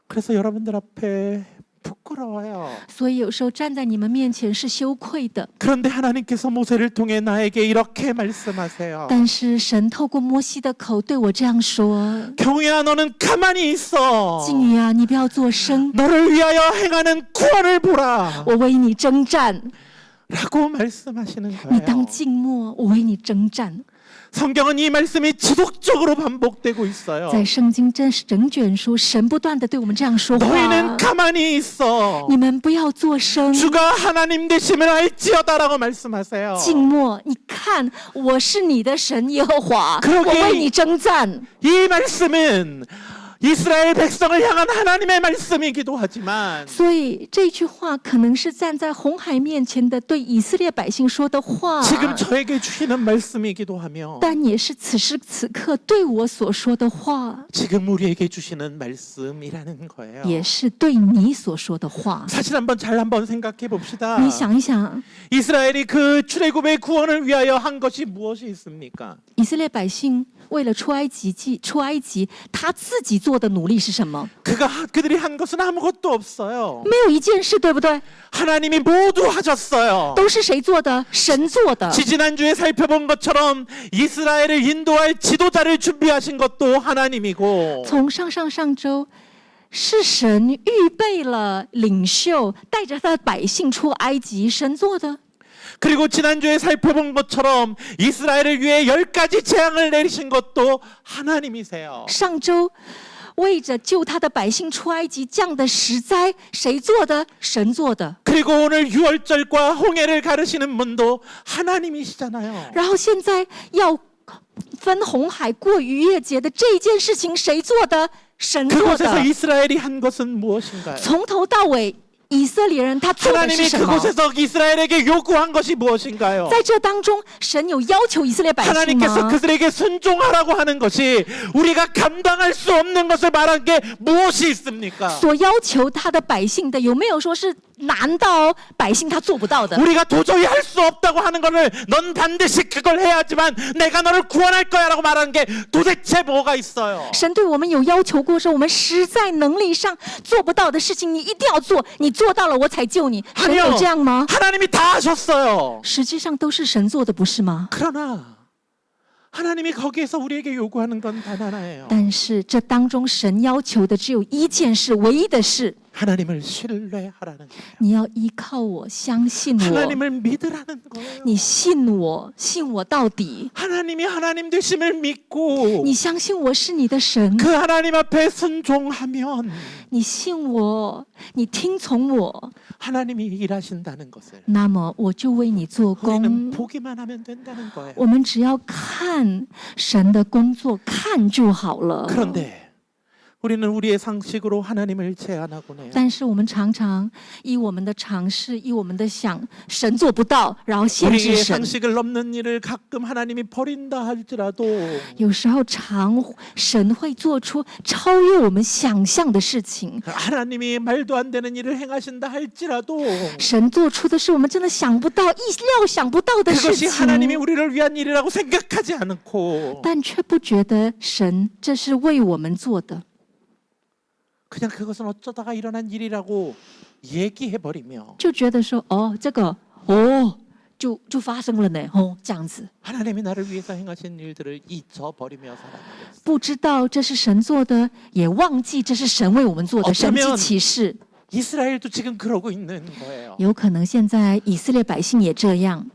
그래서 여러분들 앞에 부끄러워요. 所以有时候站在你们面前是羞愧的， 그런데 하나님께서 모세를 통해 나에게 이렇게 말씀하세요. 但是神透过摩西的口对我这样说 경우야 너는 가만히 있어. ：“静怡啊，你不要作声， 너를 위하여 행하는 구원을 보라. 我为你征战； 라고 말씀하시는 你当 거예요. 静默，我为你征战。” 성경은 이 말씀이 지속적으로 반복되고 있어요. 在圣经真是整卷书，神不断的对我们这样说话 너희는 ：“ 가만히 있어. 你们不要作声， 주가 하나님 되심을 알지어다라고 말씀하세요. 静默。你看，我是你的神耶和华， 그러게 我为你征战。” 이 말씀은 이스라엘 백성을 향한 하나님의 말씀이기도 하지만 所以这句话可能是站在红海面前的对以色列百姓说的话， 지금 저에게 주시는 말씀이기도 하며 但也是此时此刻对我所说的话， 지금 우리에게 주시는 말씀이라는 거예요. 也是对你所说的话。 사실 한번 생각해 봅시다. 你想一想， 이스라엘이 그 출애굽의 구원을 위하여 한 것이 무엇이 있습니까? 以色列百姓为了出埃及，他自己做的努力是什么？ 그들이 한 것은 아무것도 없어요. 没有一件事，对不对？ 하나님이 모두 하셨어요. 都是谁做的？神做的。 지난주에 살펴본 것처럼 이스라엘을 인도할 지도자를 준비하신 것도 하나님이고 从上周，是神预备了领袖，带着他的百姓出埃及，神做的。 그리고 지난주에 살펴본 것처럼 이스라엘을 위해 10가지 재앙을 내리신 것도 하나님이세요. 上周为着救他的百姓出埃及降的十灾，谁做的？神做的。 그리고 오늘 유월절과 홍해를 가르시는 분도 하나님이시잖아요. 然后现在要分红海过逾越节的这件事情，谁做的？神做 그곳에서 的。 이스라엘이 한 것은 무엇인가요? 从头到尾，以色列人他做的是 하나님이 什么？ 그곳에서 이스라엘에게 요구한 것이 무엇인가요? 在这当中，神有要求以色列百姓 하나님께서 吗？ 그들에게 순종하라고 하는 것이 우리가 감당할 수 없는 것을 말한 게 무엇이 있습니까? 所要求他的百姓的，有没有说是难到百姓他做不到的？ 우리가 도저히 할 수 없다고 하는 것을 넌 반드시 그걸 해야지만 내가 너를 구원할 거야라고 말하는 게 도대체 뭐가 있어요? 神对我们有要求过，说我们实在能力上做不到的事情，你一定要做，你做到了我才救你。神有这样吗？ 하나님이 다 하셨어요. 实际上都是神做的，不是吗？ 그러나 하나님이 거기에서 우리에게 요구하는 건 단 하나예요. 但是这当中神要求的只有一件事，唯一的事， 하나님을 신뢰하라는 거예요. 你要依靠我，相信我， 하나님을 믿으라는 거예요. 你信我，信我到底。 하나님이 하나님 되심을 믿고 你相信我是你的神， 그 하나님 앞에 순종하면 你信我，你听从我， 하나님이 일하신다는 것을 那么我就为你做 우리는 工。 보기만 하면 된다는 거예요. 我们只要看神的工作，看就好了。 그런데 우리는 우리의 상식으로 하나님을 제한하곤 해요. 但是我们常常以我们的常识，以我们的想，神做不到，然后限制 우리의 神。 상식을 넘는 일을 가끔 하나님이 버린다 할지라도 有时候神会做出超越我们想象的事情。 하나님이 말도 안 되는 일을 행하신다 할지라도 神做出的是我们真的想不到、意料想不到的事 그것이 情， 하나님이 우리를 위한 일이라고 생각하지 않고 但却不觉得神这是为我们做的， 그냥 그것은 어쩌다가 일어난 일이라고 얘기해버리며 就觉得说哦，这个就发生了呢，这样子， 하나님이 나를 위해서 행하신 일들을 잊어버리며 살아가고 있어요. 不知道这是神做的，也忘记这是神为我们做的神迹奇事。 이스라엘도 지금 그러고 있는 거예요. 有可能现在以色列百姓也这样，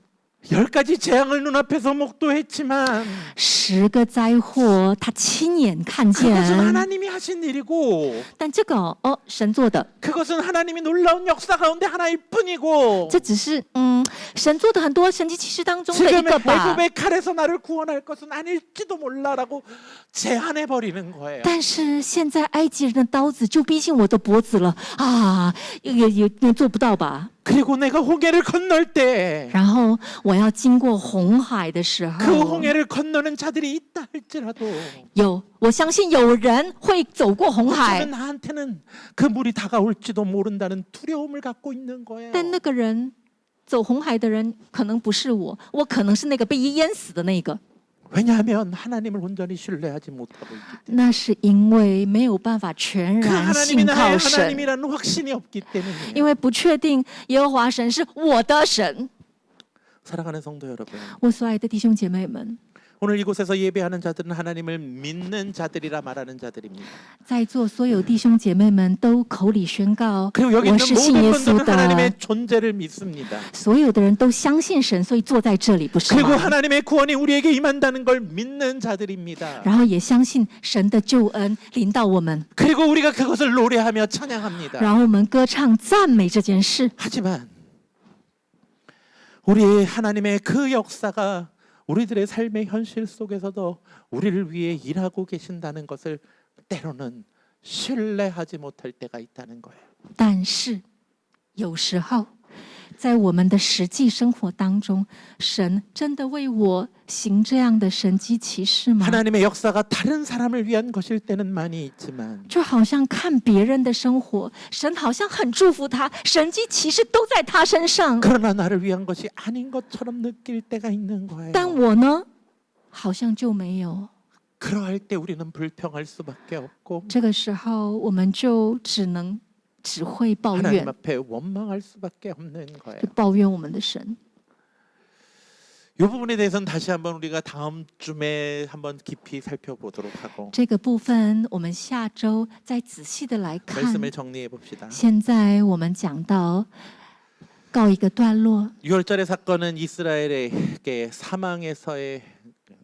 10가지 재앙을 눈앞에서 목도했지만 10个灾祸他亲眼看 그것은 见， 하나님이 하신 일이고 但这个神做的， 그것은 하나님이 놀라운 역사 가운데 하나일 뿐이고 这只是神做的很多神迹奇事当中的一 지금의 个吧。 애굽의 칼에서 나를 구원할 것은 아닐지도 몰라라고 제한해 버리는 거예요. 但是现在埃及人的刀子就逼近我的脖子了啊，也做不到吧。 그리고 내가 홍해를 건널 때 然后我要经过红海的时 그 候， 홍해를 건너는 자들이 있다 할지라도 我相信有人会走过红海， 어쩌면 나한테는 그 물이 다가올지도 모른다는 두려움을 갖고 있는 거예요. 但那个人走红海的人可能不是我，我可能是那个被淹死的那个。 왜냐하면 하나님을 온전히 신뢰하지 못하고 있기 때문에 那是因为没有办法全 그 然 하나님이 信 나의 靠神， 하나님이라는 확신이 없기 때문이에요. 因为不确定耶和华神是我的神。 사랑하는 성도 여러분, 我所爱的弟兄姐妹们， 오늘 이곳에서 예배하는 자들은 하나님을 믿는 자들이라 말하는 자들입니다. 在座所有弟兄姐妹们都口里宣告 그리고 여기 我 있는 是信耶 모든 稣 분들은 的， 하나님의 존재를 믿습니다. 所有的人都相信神，所以坐在这里，不是 그리고 吗？ 하나님의 구원이 우리에게 임한다는 걸 믿는 자들입니다. 然后也相信神的救恩临到我们， 그리고 우리가 그것을 노래하며 찬양합니다. 然后我们歌唱赞美这件事。 하지만 우리 하나님의 그 역사가 우리들의 삶의 현실 속에서도 우리를 위해 일하고 계신다는 것을 때로는 신뢰하지 못할 때가 있다는 거예요. 但是有时候，在我们的实际生活当中，神真的为我行这样的神迹奇事吗？ 하나님의 역사가 다른 사람을 위한 것일 때는 많이 있지만 就好像看别人的生活，神好像很祝福他，神迹奇事都在他身上。 그러나 나를 위한 것이 아닌 것처럼 느낄 때가 있는 거예요. 但我呢，好像就没有。 그러할 때 우리는 불평할 수밖에 없고 这个时候，我们就只会抱 하나님 怨， 앞에 원망할 수밖에 없는 거예요. 就抱怨我们的神。 이 부분에 대해서는 다시 한번 우리가 다음 주에 한번 깊이 살펴보도록 하고 这个部分，我们下周再仔细的来看。 말씀을 정리해 봅시다. 现在我们讲到告一个段落。 유월절의 사건은 이스라엘에게 사망에서의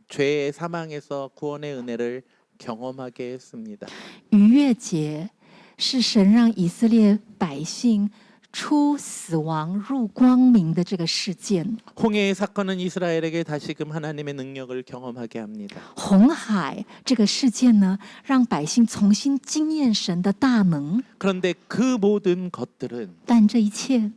죄의 사망에서 구원의 은혜를 경험하게 했습니다. 逾越节是神让以色列百姓出死亡入光明的这个事件。 홍해의 사건은 이스라엘에게 다시금 하나님의 능력을 경험하게 합니다. 红海这个事件呢，让百姓重新经验神的大能。 그런데 그 모든 것들은 但这一切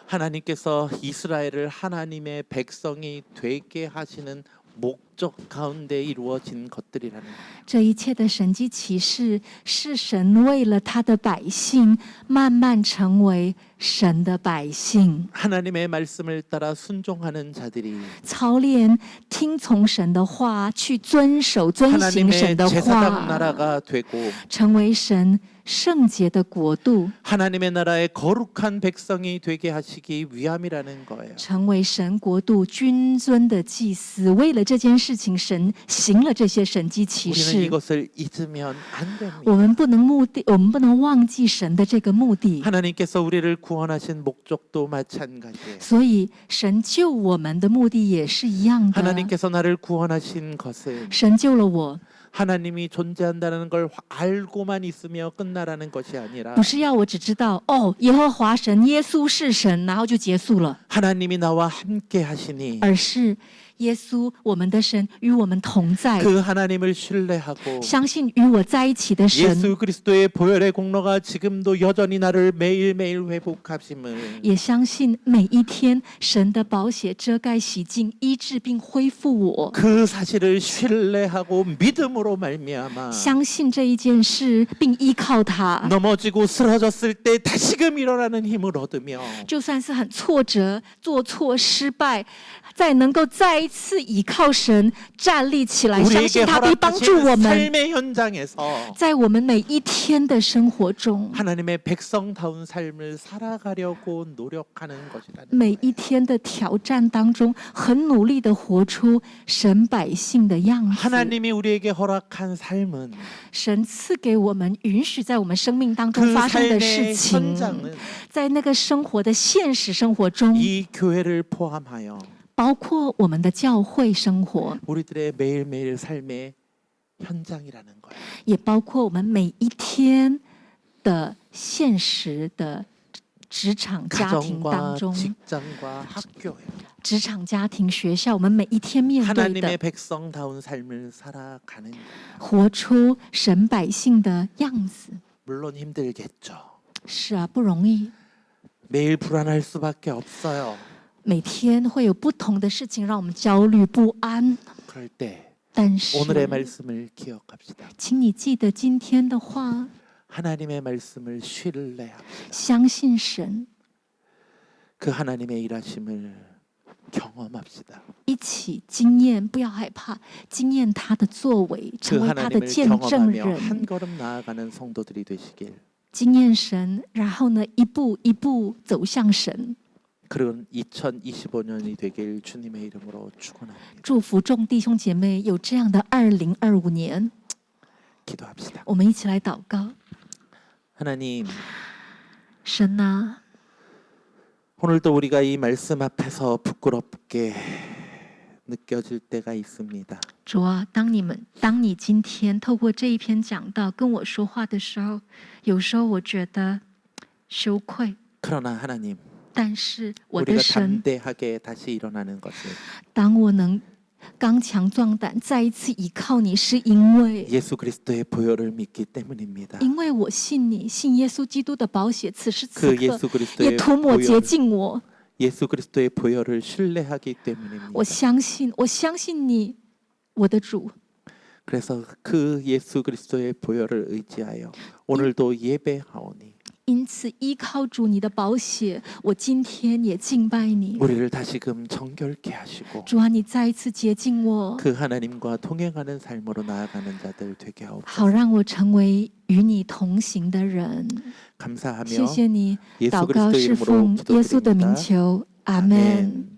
하나님께서 이스라엘을 하나님의 백성이 되게 하시는 목적 가운데 이루어진 것들이라는 거예요. 这一切的神迹奇事，是神为了他的百姓慢慢成为神的百姓， 하나님의 말씀을 따라 순종하는 자들이 操练听从神的话，去遵守遵行 하나님의 神的 제사장 话， 나라가 되고 成为神圣洁的国度， 하나님의 나라의 거룩한 백성이 되게 하시기 위함이라는 거예요. 成为神国度君尊的祭司。为了这件事情，神行了这些神迹奇 우리는 事。 이것을 잊으면 안 我 됩니다. 们不能忘记神的这个目的。 하나님께서 우리를 구원하신 목적도 마찬가지예요. 所以，神救我们的目的也是一样的。 하나님께서 나를 구원하신 것은 神救了我， 하나님이 존재한다는 걸 알고만 있으며 끝나라는 것이 아니라 不是要我只知道哦，耶和华神、耶稣是神，然后就结束了， 하나님이 나와 함께 하시니 而是耶稣，我们的神与我们同在， 그 하나님을 신뢰하고 相信与我在一起的神， 예수 그리스도의 보혈의 공로가 지금도 여전히 나를 매일매일 회복하심을 也相信每一天神的宝血遮盖、洗净、医治并恢复我。 그 사실을 신뢰하고 믿음으로 말미암아 相信这一件事，并依靠他， 넘어지고 쓰러졌을 때 다시금 일어나는 힘을 얻으며 就算是很挫折、做错、失败，再能够再一次倚靠神站立起来，相 우리에게 信他必帮助我 허락하신 们， 삶의 현장에서 在我们每一天的生活中， 하나님의 백성다운 삶을 살아가려고 노력하는 것이라는 每一天的挑战当中，很努力的活出神百姓的样子。 하나님이 우리에게 허락한 삶은 神赐给我们允许在我们生命当中 그 发生的 삶의 事情， 현장은 在那个生活的现实生活中， 이 교회를 포함하여 包括我们的教会生活， 우리들의 매일매일 삶의 현장이라는 거예요. 也包括我们每一天的现实的职场、家庭当 가정과 中， 직장과 학교예요. 职场、家庭、学校，我们每一天面对 하나님의 的， 백성다운 삶을 살아가는 活出神百姓的样子。 물론 힘들겠죠. 是啊，不容易。 매일 불안할 수밖에 없어요. 每天会有不同的事情让我们焦虑不安， 그럴 때 但是， 오늘의 말씀을 기억합시다. 请你记得今天的话， 하나님의 말씀을 신뢰합시다. 相信神， 그 하나님의 일하심을 경험합시다. 一起经验，不要害怕，经验他的作为， 그 成为他的 하나님을 见证 경험하며 人， 한 걸음 나아가는 성도들이 되시길. 经验神，然后呢，一步一步走向神。 그런 2025년이 되길 주님의 이름으로 축원합니다. 祝福众弟兄姐妹有这样的2025年， 기도합시다. 我们一起来祷告。 하나님, 神啊， 오늘도 우리가 이 말씀 앞에서 부끄럽게 느껴질 때가 있습니다. 主啊，当你今天透过这一篇讲道跟我说话的时候，有时候我觉得羞愧， 그러나 하나님, 但是我的 우리가 神， 담대하게 다시 일어나는 것을 当我能刚强壮胆，再一次依靠你，是因为 예수 그리스도의 보혈을 믿기 때문입니다. 因为我信你，信耶稣基督的宝血，此时此 그 刻 예수 也 그리스도의 涂抹洁 보혈, 净我。 예수 그리스도의 보혈을 신뢰하기 때문입니다. 我相信你，我的主。 그래서 그 예수 그리스도의 보혈을 의지하여 오늘도 예배하오니 因此，依靠主你的宝血，我今天也敬拜你。 우리를 다시금 정결케 하시고 主啊，你再一次洁净我， 그 하나님과 동행하는 삶으로 나아가는 자들 되게 好 하옵소서. 让我成为与你同行的人。 감사하며 谢谢你， 예수 祷告 그리스도의 是 이름으로 奉耶稣的名 기도드립니다. 求，阿门。